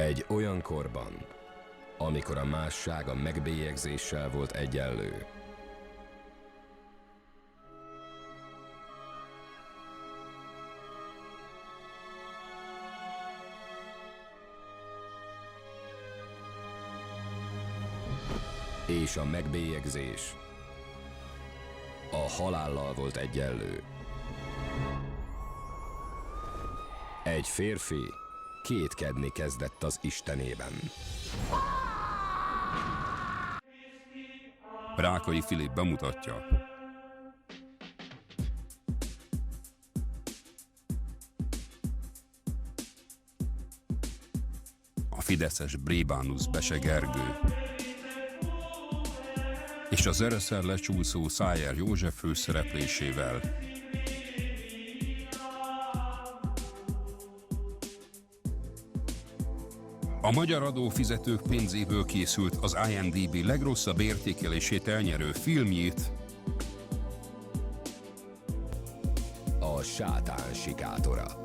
Egy olyan korban, amikor a másság a megbélyegzéssel volt egyenlő, és a megbélyegzés a halállal volt egyenlő. Egy férfi kétkedni kezdett az Istenében. Rákai Filip bemutatja. A fideszes Brébánusz Bese Gergő és az ereszen lecsúszó Szájer József főszereplésével. A magyar adófizetők pénzéből készült az IMDb legrosszabb értékelését elnyerő filmjét, A sátán sikátora.